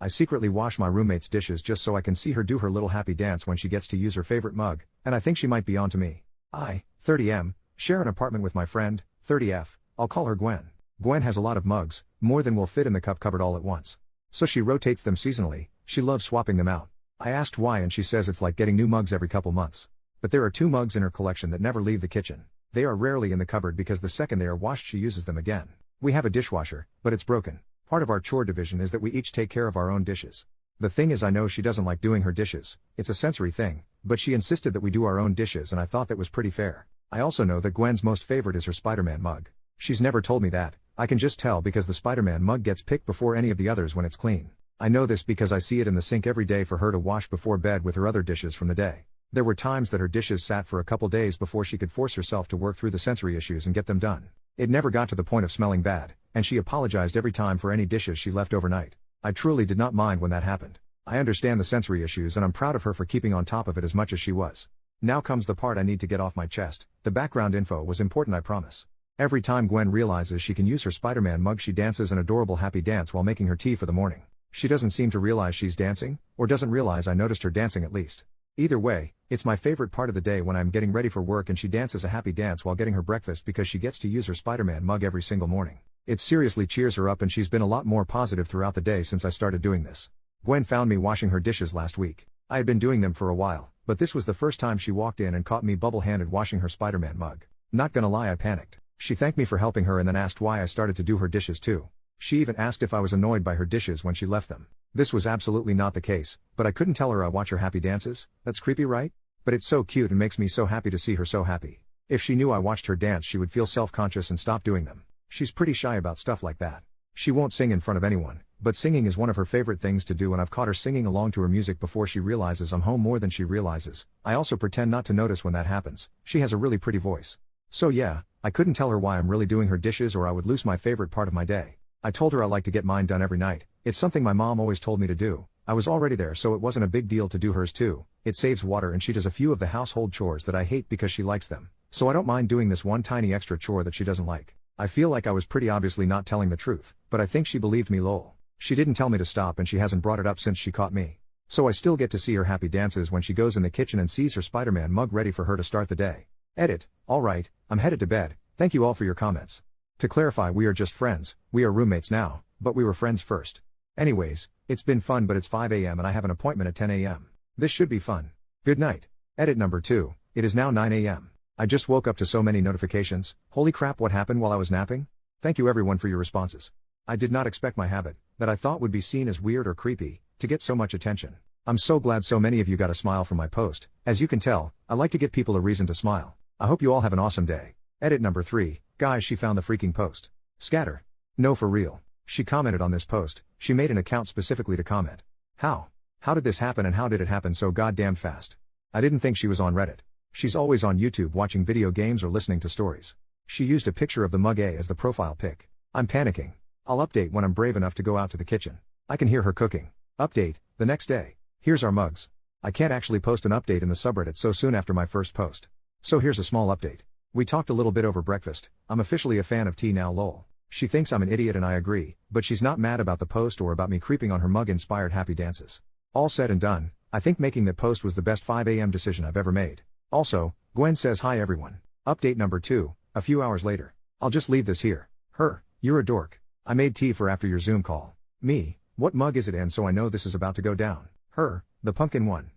I secretly wash my roommate's dishes just so I can see her do her little happy dance when she gets to use her favorite mug, and I think she might be onto me. I, 30M, share an apartment with my friend, 30F, I'll call her Gwen. Gwen has a lot of mugs, more than will fit in the cup cupboard all at once. So she rotates them seasonally, she loves swapping them out. I asked why and she says it's like getting new mugs every couple months. But there are 2 mugs in her collection that never leave the kitchen. They are rarely in the cupboard because the second they are washed she uses them again. We have a dishwasher, but it's broken. Part of our chore division is that we each take care of our own dishes. The thing is I know she doesn't like doing her dishes, it's a sensory thing, but she insisted that we do our own dishes and I thought that was pretty fair. I also know that Gwen's most favorite is her Spider-Man mug. She's never told me that, I can just tell because the Spider-Man mug gets picked before any of the others when it's clean. I know this because I see it in the sink every day for her to wash before bed with her other dishes from the day. There were times that her dishes sat for a couple days before she could force herself to work through the sensory issues and get them done. It never got to the point of smelling bad, and she apologized every time for any dishes she left overnight. I truly did not mind when that happened. I understand the sensory issues and I'm proud of her for keeping on top of it as much as she was. Now comes the part I need to get off my chest. The background info was important, I promise. Every time Gwen realizes she can use her Spider-Man mug she dances an adorable happy dance while making her tea for the morning. She doesn't seem to realize she's dancing, or doesn't realize I noticed her dancing at least. Either way, it's my favorite part of the day when I'm getting ready for work and she dances a happy dance while getting her breakfast because she gets to use her Spider-Man mug every single morning. It seriously cheers her up and she's been a lot more positive throughout the day since I started doing this. Gwen found me washing her dishes last week. I had been doing them for a while, but this was the first time she walked in and caught me bubble-handed washing her Spider-Man mug. Not gonna lie, I panicked. She thanked me for helping her and then asked why I started to do her dishes too. She even asked if I was annoyed by her dishes when she left them. This was absolutely not the case, but I couldn't tell her I watch her happy dances. That's creepy, right? But it's so cute and makes me so happy to see her so happy. If she knew I watched her dance she would feel self-conscious and stop doing them. She's pretty shy about stuff like that. She won't sing in front of anyone, but singing is one of her favorite things to do and I've caught her singing along to her music before she realizes I'm home more than she realizes. I also pretend not to notice when that happens. She has a really pretty voice. So yeah, I couldn't tell her why I'm really doing her dishes or I would lose my favorite part of my day. I told her I like to get mine done every night. It's something my mom always told me to do. I was already there so it wasn't a big deal to do hers too. It saves water and she does a few of the household chores that I hate because she likes them. So I don't mind doing this one tiny extra chore that she doesn't like. I feel like I was pretty obviously not telling the truth, but I think she believed me lol. She didn't tell me to stop and she hasn't brought it up since she caught me. So I still get to see her happy dances when she goes in the kitchen and sees her Spider-Man mug ready for her to start the day. Edit. Alright, I'm headed to bed. Thank you all for your comments. To clarify, we are just friends, we are roommates now, but we were friends first. Anyways, it's been fun but it's 5 AM and I have an appointment at 10 AM. This should be fun. Good night. Edit number 2, it is now 9 AM. I just woke up to so many notifications. Holy crap, what happened while I was napping? Thank you everyone for your responses. I did not expect my habit, that I thought would be seen as weird or creepy, to get so much attention. I'm so glad so many of you got a smile from my post. As you can tell, I like to give people a reason to smile. I hope you all have an awesome day. Edit number 3, guys, she found the freaking post. Scatter. No, for real. She commented on this post. She made an account specifically to comment. How? How did this happen and how did it happen so goddamn fast? I didn't think she was on Reddit. She's always on YouTube watching video games or listening to stories. She used a picture of the mug A as the profile pic. I'm panicking. I'll update when I'm brave enough to go out to the kitchen. I can hear her cooking. Update, the next day. Here's our mugs. I can't actually post an update in the subreddit so soon after my first post. So here's a small update. We talked a little bit over breakfast. I'm officially a fan of tea now lol. She thinks I'm an idiot and I agree, but she's not mad about the post or about me creeping on her mug-inspired happy dances. All said and done, I think making that post was the best 5 AM decision I've ever made. Also, Gwen says hi everyone. Update number 2, a few hours later. I'll just leave this here. Her, you're a dork. I made tea for after your Zoom call. Me, what mug is it in so I know this is about to go down? Her, the pumpkin one.